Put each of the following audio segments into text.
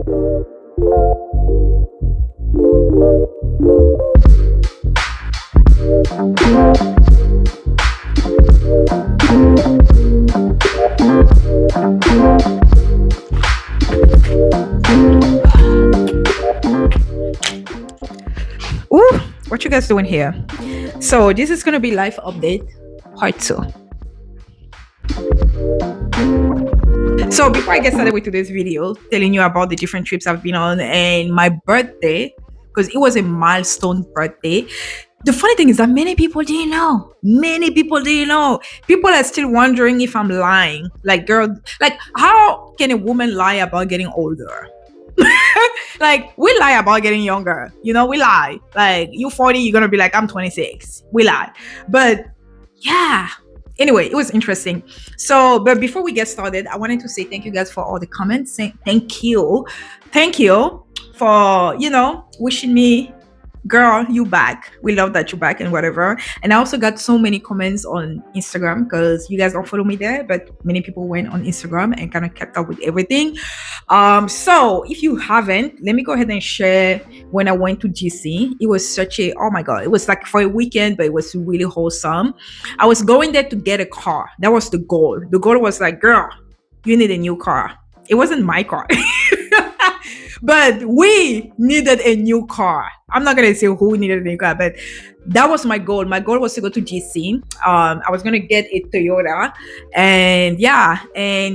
Ooh, what you guys doing here? So this is gonna be life update part 2. So before I get started with today's video, telling you about the different trips I've been on and my birthday, because it was a milestone birthday. The funny thing is that many people didn't know. Many people didn't know. People are still wondering if I'm lying. Like, girl, like, how can a woman lie about getting older? Like, we lie about getting younger. You know, we lie. Like, you 40, you're gonna be like, I'm 26. We lie. But yeah. Anyway, it was interesting. So, but before we get started, I wanted to say thank you guys for all the comments. Thank you. Thank you for, wishing me, girl, you back. We love that you're back and whatever. And I also got so many comments on Instagram because you guys don't follow me there, but many people went on Instagram and kind of kept up with everything. So if you haven't, let me go ahead and share when I went to GC. It was oh my God, it was like for a weekend, but it was really wholesome. I was going there to get a car. That was the goal. The goal was like, girl, you need a new car. It wasn't my car. But we needed a new car. I'm not gonna say who needed a new car, but that was my goal. My goal was to go to GC. I was gonna get a Toyota, and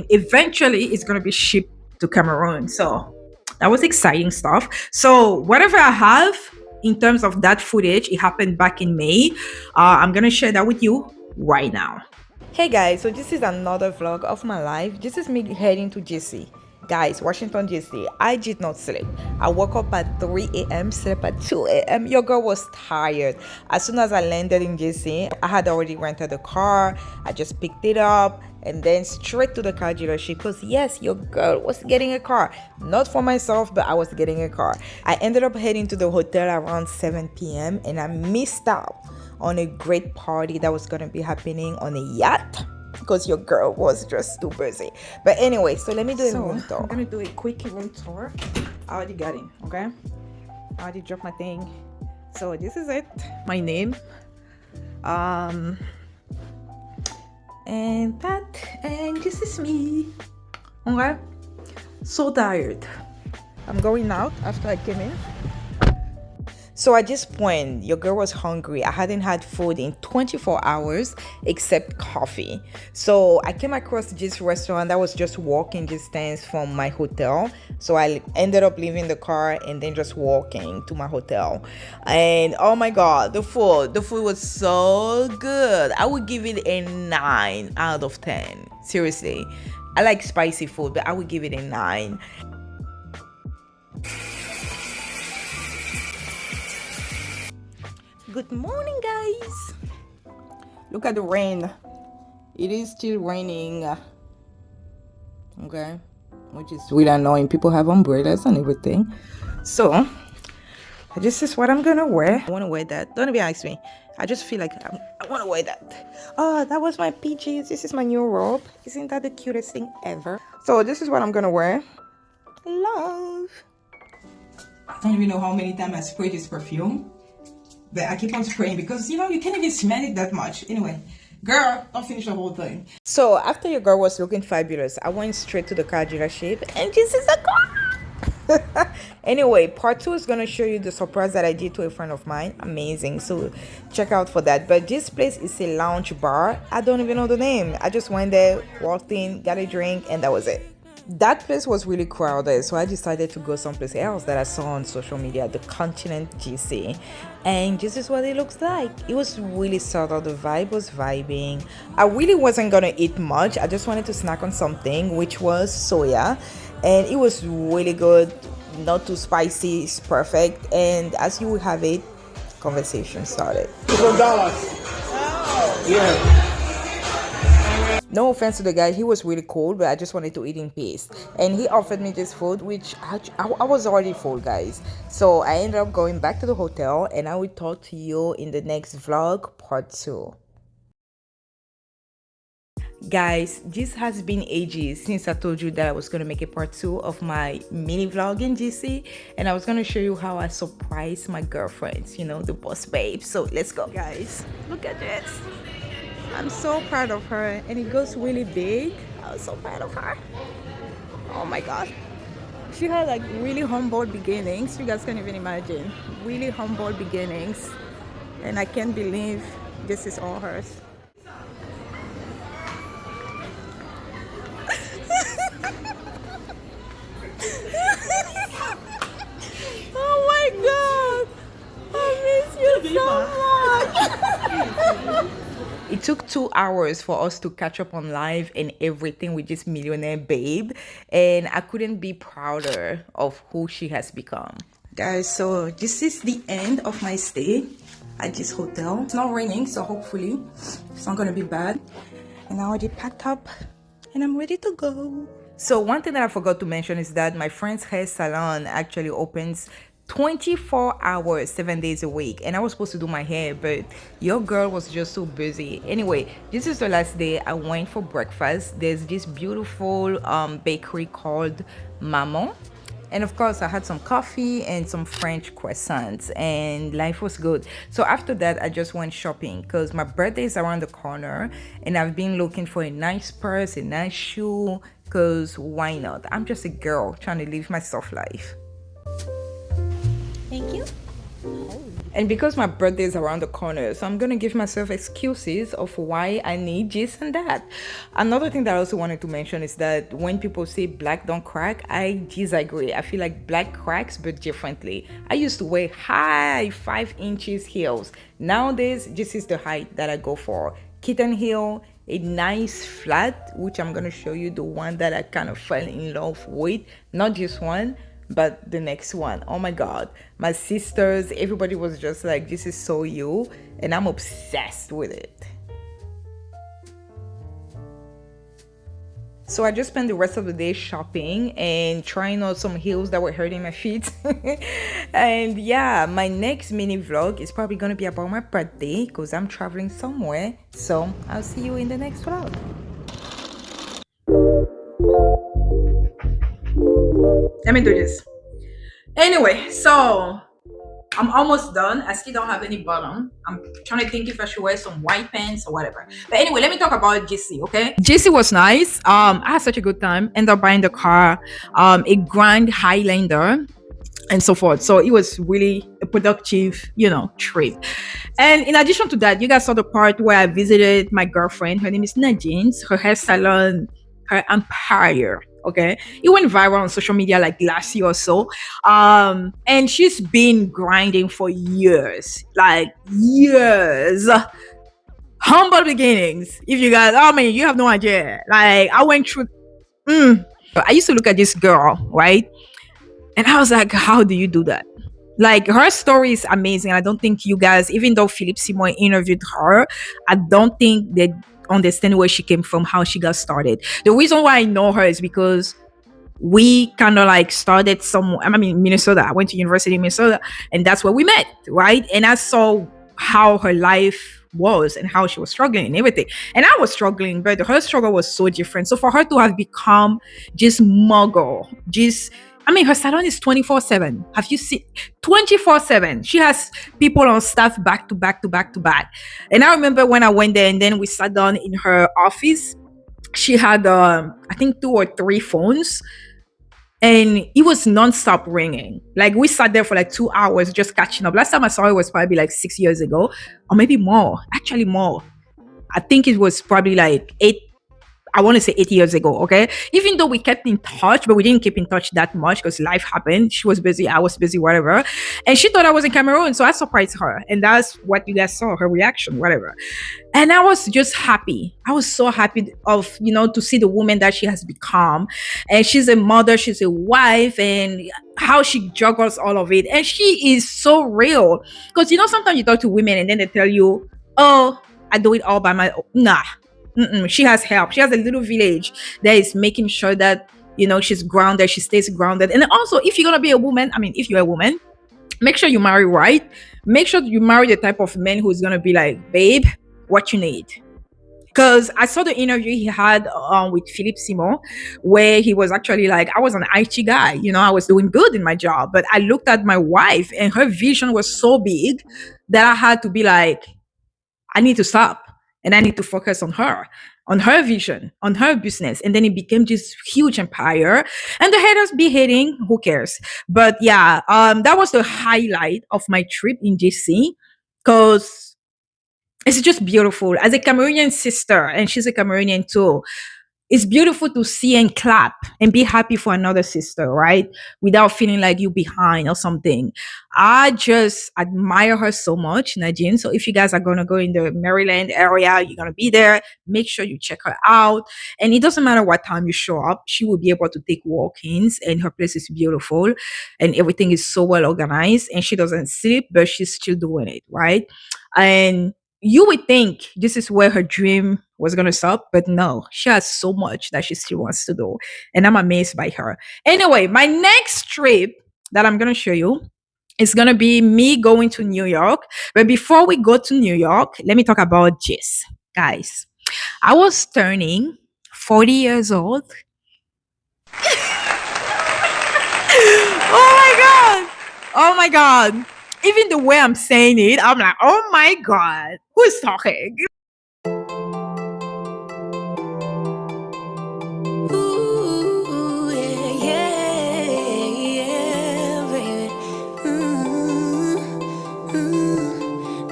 eventually it's gonna be shipped to Cameroon. So that was exciting stuff. So whatever I have in terms of that footage, it happened back in May. I'm gonna share that with you right now. Hey guys, so this is another vlog of my life. This is me heading to GC. Guys, Washington DC, I did not sleep. I woke up at 3 a.m., slept at 2 a.m. Your girl was tired. As soon as I landed in DC, I had already rented a car. I just picked it up and then straight to the car dealership because yes, your girl was getting a car. Not for myself, but I was getting a car. I ended up heading to the hotel around 7 p.m. and I missed out on a great party that was going to be happening on a yacht, because your girl was just too busy. But anyway, so let me do a room tour. I'm gonna do a quick room tour. I already got it, okay? I already dropped my thing. So this is it, my name. And this is me. Okay? So tired. I'm going out after I came in. So at this point, your girl was hungry. I hadn't had food in 24 hours except coffee. So I came across this restaurant that was just walking distance from my hotel. So I ended up leaving the car and then just walking to my hotel. And oh my God, the food was so good. I would give it a 9 out of 10. Seriously. I like spicy food, but I would give it a 9. Good morning, guys. Look at the rain. It is still raining. Okay, which is really annoying. People have umbrellas and everything. So this is what I'm gonna wear. I want to wear that. Don't even ask me. I just feel like I want to wear that. Oh, that was my PJs. This is my new robe. Isn't that the cutest thing ever? So this is what I'm gonna wear. Love. I don't even know how many times I sprayed this perfume. But I keep on spraying because, you can't even smell it that much. Anyway, girl, don't finish the whole thing. So after your girl was looking fabulous, I went straight to the car dealership and this is a car. Anyway, part 2 is going to show you the surprise that I did to a friend of mine. Amazing. So check out for that. But this place is a lounge bar. I don't even know the name. I just went there, walked in, got a drink, and that was it. That place was really crowded, so I decided to go someplace else that I saw on social media, the Continent GC. And this is what it looks like. It was really subtle. The vibe was vibing. I really wasn't gonna eat much. I just wanted to snack on something, which was soya. And it was really good, not too spicy, it's perfect. And as you will have it, conversation started. Yeah. No offense to the guy, he was really cool, but I just wanted to eat in peace. And he offered me this food, which I was already full, guys. So I ended up going back to the hotel, and I will talk to you in the next vlog, part 2. Guys, this has been ages since I told you that I was going to make a part 2 of my mini vlog in GC, and I was going to show you how I surprised my girlfriends, the boss babe. So let's go. Guys, look at this. I'm so proud of her, and it goes really big. I was so proud of her. Oh my god. She had like really humble beginnings. You guys can't even imagine. Really humble beginnings. And I can't believe this is all hers. Oh my god! I miss you so much! It took 2 hours for us to catch up on live and everything with this millionaire babe, and I couldn't be prouder of who she has become. Guys, so this is the end of my stay at this hotel. It's not raining, so hopefully it's not gonna be bad. And I already packed up and I'm ready to go. So one thing that I forgot to mention is that my friend's hair salon actually opens 24 hours 7 days a week, and I was supposed to do my hair, but your girl was just so busy. Anyway, this is the last day. I went for breakfast. There's this beautiful bakery called Maman, and of course I had some coffee and some French croissants, and life was good. So after that I just went shopping because my birthday is around the corner, and I've been looking for a nice purse, a nice shoe, because why not? I'm just a girl trying to live my soft life. Thank you. And because my birthday is around the corner, so I'm gonna give myself excuses of why I need this and that. Another thing that I also wanted to mention is that when people say black don't crack, I disagree. I feel like black cracks, but differently. I used to wear high 5 inches heels. Nowadays, this is the height that I go for. Kitten heel, a nice flat, which I'm gonna show you the one that I kind of fell in love with. Not this one, but the next one. Oh my god, my sisters, everybody was just like, this is so you, and I'm obsessed with it. So I just spent the rest of the day shopping and trying on some heels that were hurting my feet. And yeah, my next mini vlog is probably gonna be about my birthday because I'm traveling somewhere. So I'll see you in the next vlog. Let me do this. Anyway, so I'm almost done. I still don't have any bottom. I'm trying to think if I should wear some white pants or whatever. But anyway, let me talk about JC, okay? JC was nice. I had such a good time. Ended up buying the car, a Grand Highlander, and so forth. So it was really a productive, trip. And in addition to that, you guys saw the part where I visited my girlfriend. Her name is Nadine's, her hair salon, her empire. Okay, it went viral on social media like last year or so, and she's been grinding for years, like years. Humble beginnings. If you guys, you have no idea. Like I went through. I used to look at this girl, right, and I was like, how do you do that? Like her story is amazing. I don't think you guys, even though Philip Seymour interviewed her, I don't think they understand where she came from, how she got started. The reason why I know her is because we kind of like started somewhere. Minnesota. I went to university in Minnesota, and that's where we met, right? And I saw how her life was and how she was struggling and everything. And I was struggling, but her struggle was so different. So for her to have become just mogul, her salon is 24/7. Have you seen 24/7? She has people on staff back to back to back to back. And I remember when I went there and then we sat down in her office, she had I think 2 or 3 phones, and it was non-stop ringing. Like we sat there for like 2 hours just catching up. Last time I saw her was probably like 6 years ago, or maybe more. Actually more. I think it was probably like 8 years ago, okay? Even though we kept in touch, but we didn't keep in touch that much because life happened. She was busy, I was busy, whatever. And she thought I was in Cameroon, so I surprised her. And that's what you guys saw, her reaction, whatever. And I was just happy. I was so happy of, to see the woman that she has become. And she's a mother, she's a wife, and how she juggles all of it. And she is so real. Because, sometimes you talk to women and then they tell you, oh, I do it all by my own. Nah. She has help. She has a little village that is making sure that, she's grounded, she stays grounded. And also, if you're going to be a woman, if you're a woman, make sure you marry right. Make sure you marry the type of man who's going to be like, babe, what you need. Because I saw the interview he had with Philippe Simon, where he was actually like, I was an IT guy, I was doing good in my job, but I looked at my wife and her vision was so big that I had to be like, I need to stop and I need to focus on her vision, on her business. And then it became this huge empire. And the haters be hating, who cares? But yeah, that was the highlight of my trip in DC because it's just beautiful. As a Cameroonian sister, and she's a Cameroonian too, it's beautiful to see and clap and be happy for another sister, right? Without feeling like you behind or something. I just admire her so much, Nadine. So if you guys are gonna go in the Maryland area, you're gonna be there, make sure you check her out. And it doesn't matter what time you show up, she will be able to take walk-ins, and her place is beautiful and everything is so well organized, and she doesn't sleep, but she's still doing it, right? And you would think this is where her dream was going to stop, but no, she has so much that she still wants to do. And I'm amazed by her. Anyway, my next trip that I'm going to show you is going to be me going to New York. But before we go to New York, let me talk about this. Guys, I was turning 40 years old. Oh my God. Oh my God. Even the way I'm saying it, I'm like, oh my God, who's talking? Ooh, yeah, yeah, baby.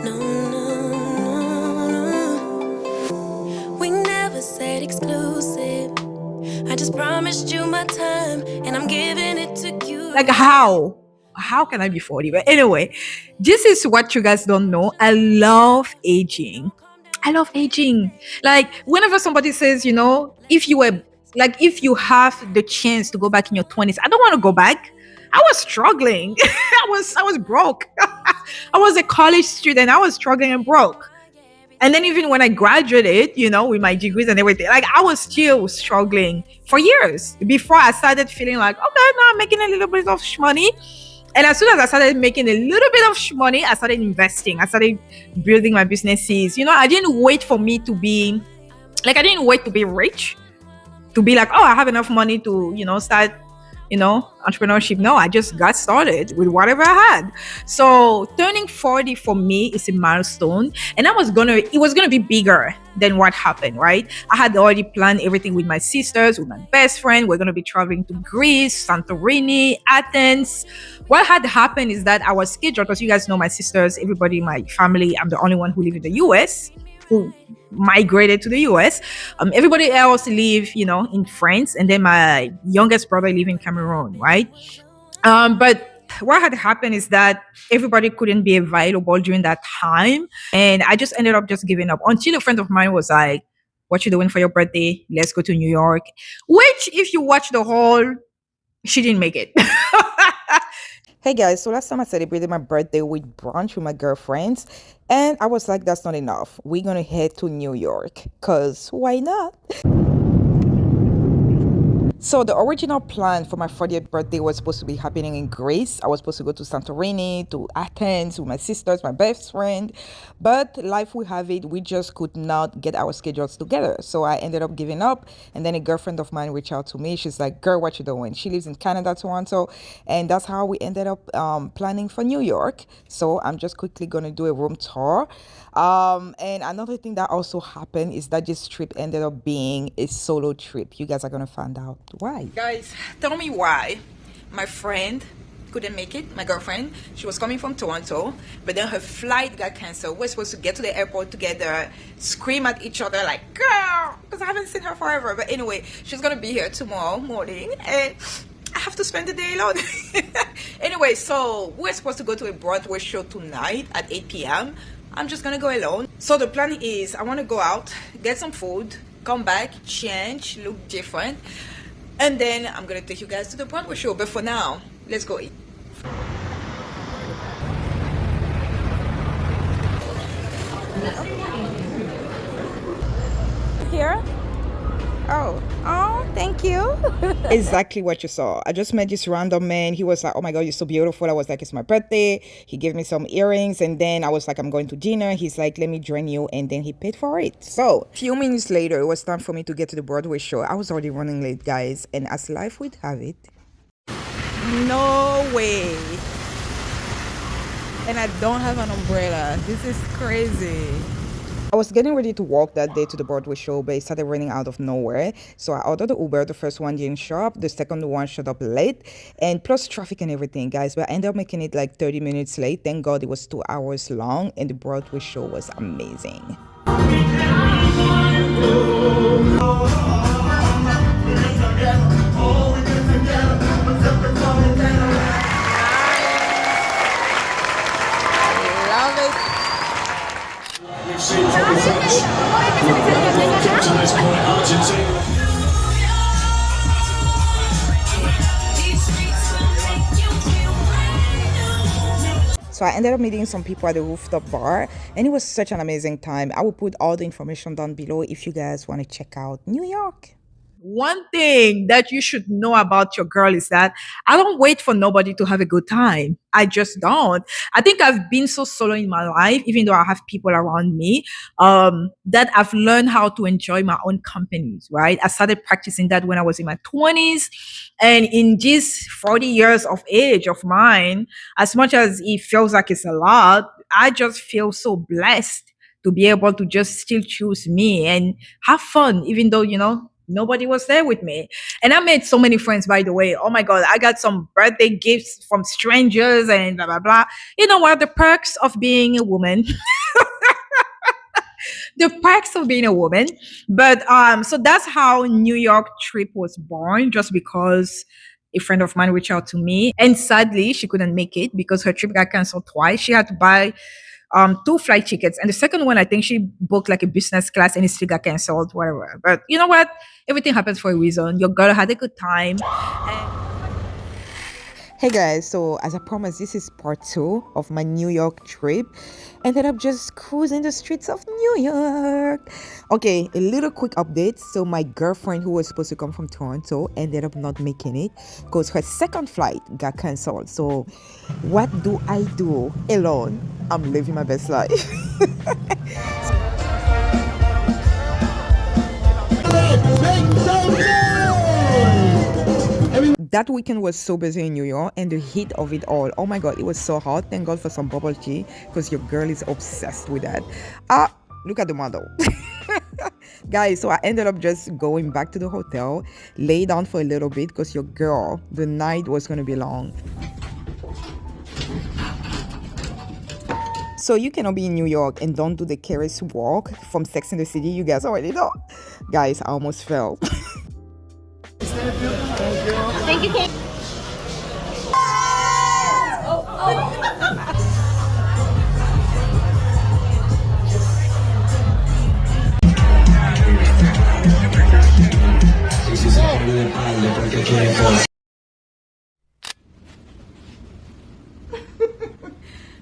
No, no. We never said exclusive. I just promised you my time, and I'm giving it to you. Like, how can I be 40? But anyway, this is what you guys don't know. I love aging. I love aging. Like, whenever somebody says, if you were like, if you have the chance to go back in your 20s, I don't want to go back. I was struggling. I was broke. I was a college student. I was struggling and broke. And then even when I graduated, with my degrees and everything, like I was still struggling for years before I started feeling like, okay, now I'm making a little bit of money. And as soon as I started making a little bit of money, I started investing. I started building my businesses. I didn't wait for me to be like, I didn't wait to be rich to be like, oh, I have enough money to, start, entrepreneurship. No, I just got started with whatever I had. So turning 40 for me is a milestone. And it was gonna be bigger than what happened, right? I had already planned everything with my sisters, with my best friend. We're gonna be traveling to Greece, Santorini, Athens. What had happened is that our schedule, because you guys know my sisters, everybody in my family, I'm the only one who live in the US, who migrated to the US. Everybody else live, in France, and then my youngest brother live in Cameroon, right? But what had happened is that everybody couldn't be available during that time, and I just ended up just giving up until a friend of mine was like, "What you doing for your birthday? Let's go to New York." Which, if you watch the whole, she didn't make it. Hey guys, so last time I celebrated my birthday with brunch with my girlfriends, and I was like, that's not enough. We're gonna head to New York, cause why not? So the original plan for my 40th birthday was supposed to be happening in Greece. I was supposed to go to Santorini, to Athens with my sisters, my best friend. But life will have it, we just could not get our schedules together. So I ended up giving up. And then a girlfriend of mine reached out to me. She's like, girl, what you doing? She lives in Canada, Toronto. And that's how we ended up planning for New York. So I'm just quickly going to do a room tour. And another thing that also happened is that this trip ended up being a solo trip. You guys are going to find out why. Guys, tell me why my friend couldn't make it. My girlfriend, she was coming from Toronto, but then her flight got canceled. We're supposed to get to the airport together, scream at each other like, girl, because I haven't seen her forever. But anyway, she's going to be here tomorrow morning, and I have to spend the day alone. Anyway, so we're supposed to go to a Broadway show tonight at 8 p.m. I'm just gonna go alone. So the plan is I want to go out, get some food, come back, change, look different, and then I'm gonna take you guys to the Broadway show. But for now, let's go eat. Here, Oh, thank you. Exactly what you saw. I just met this random man. He was like, "Oh my God, you're so beautiful." I was like, "It's my birthday." He gave me some earrings, and then I was like, "I'm going to dinner." He's like, "Let me join you," and then he paid for it. So, few minutes later, it was time for me to get to the Broadway show. I was already running late, guys, and as life would have it, no way. And I don't have an umbrella. This is crazy. I was getting ready to walk that day to the Broadway show, but it started raining out of nowhere. So I ordered the Uber. The first one didn't show up. The second one showed up late. And plus traffic and everything, guys. But I ended up making it like 30 minutes late. Thank God it was 2 hours long. And the Broadway show was amazing. Love it. So I ended up meeting some people at the rooftop bar, and it was such an amazing time. I will put all the information down below if you guys want to check out New York. One thing that you should know about your girl is that I don't wait for nobody to have a good time. I just don't. I think I've been so solo in my life, even though I have people around me, that I've learned how to enjoy my own companies, right? I started practicing that when I was in my 20s. And in these 40 years of age of mine, as much as it feels like it's a lot, I just feel so blessed to be able to just still choose me and have fun, even though, nobody was there with me. And I made so many friends, by the way. Oh my God, I got some birthday gifts from strangers and blah, blah, blah. You know what? The perks of being a woman. The perks of being a woman. But so that's how New York trip was born, just because a friend of mine reached out to me. And sadly, she couldn't make it because her trip got canceled twice. She had to buy two flight tickets, and the second one I think she booked like a business class and it still got canceled, whatever. But you know what? Everything happens for a reason. Your girl had a good time. Hey guys, so as I promised, this is part 2 of my New York trip. Ended up just cruising the streets of New York. Okay, a little quick update. So my girlfriend who was supposed to come from Toronto ended up not making it because her second flight got cancelled. So what do I do alone? I'm living my best life. That weekend was so busy in New York, and the heat of it all. Oh my God, it was so hot. Thank God for some bubble tea because your girl is obsessed with that. Look at the model. Guys, so I ended up just going back to the hotel, lay down for a little bit because your girl, the night was going to be long. So you cannot be in New York and don't do the Keras walk from Sex and the City. You guys already know. Guys, I almost fell. Thank you, Kate.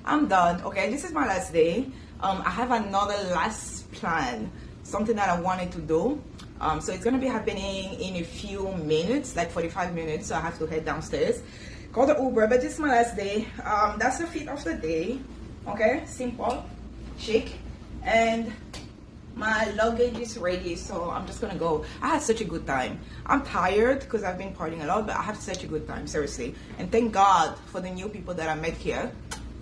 I'm done. Okay, this is my last day. I have another last plan, something that I wanted to do. So it's gonna be happening in a few minutes, like 45 minutes. So I have to head downstairs, call the Uber. But this is my last day. That's the fit of the day. Okay, simple, chic, and my luggage is ready. So I'm just gonna go. I had such a good time. I'm tired because I've been partying a lot, but I had such a good time, seriously. And thank God for the new people that I met here.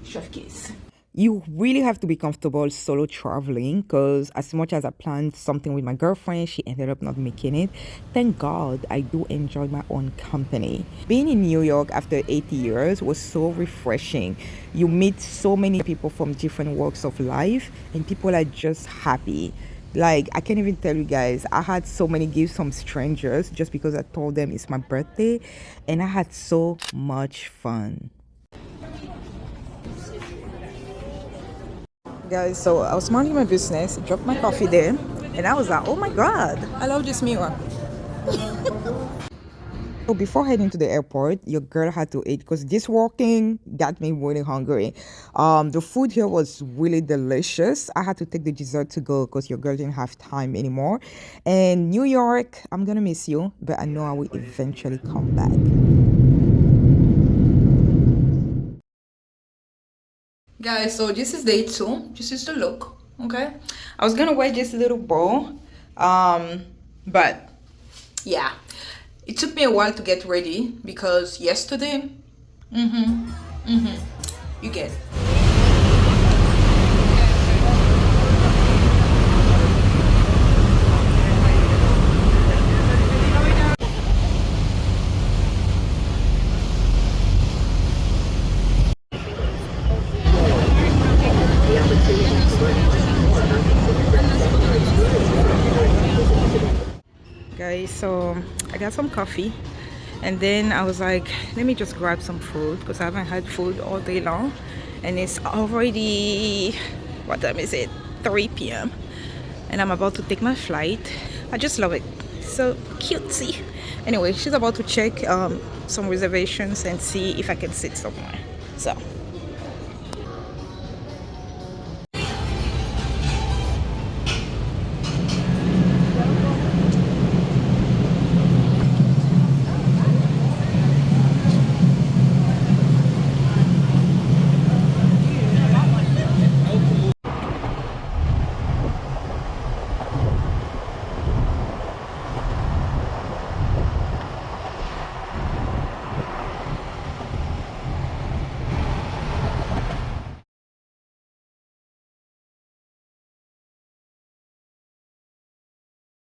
Chef kiss. You really have to be comfortable solo traveling because as much as I planned something with my girlfriend, she ended up not making it. Thank God I do enjoy my own company. Being in New York after 80 years was so refreshing. You meet so many people from different walks of life and people are just happy. Like, I can't even tell you guys, I had so many gifts from strangers just because I told them it's my birthday, and I had so much fun. Guys, so I was minding my business, dropped my coffee there, and I was like, oh my God, I love this mirror. So before heading to the airport, your girl had to eat because this walking got me really hungry. The food here was really delicious. I had to take the dessert to go because your girl didn't have time anymore. And New York, I'm gonna miss you, but I know I will eventually come back. Guys, so this is day 2. This is the look. Okay, I was gonna wear this little bow, but yeah, it took me a while to get ready because yesterday, you get. Guys, so I got some coffee and then I was like, let me just grab some food because I haven't had food all day long, and it's already, what time is it, 3 p.m. and I'm about to take my flight. I just love it, so cutesy. Anyway, she's about to check some reservations and see if I can sit somewhere, so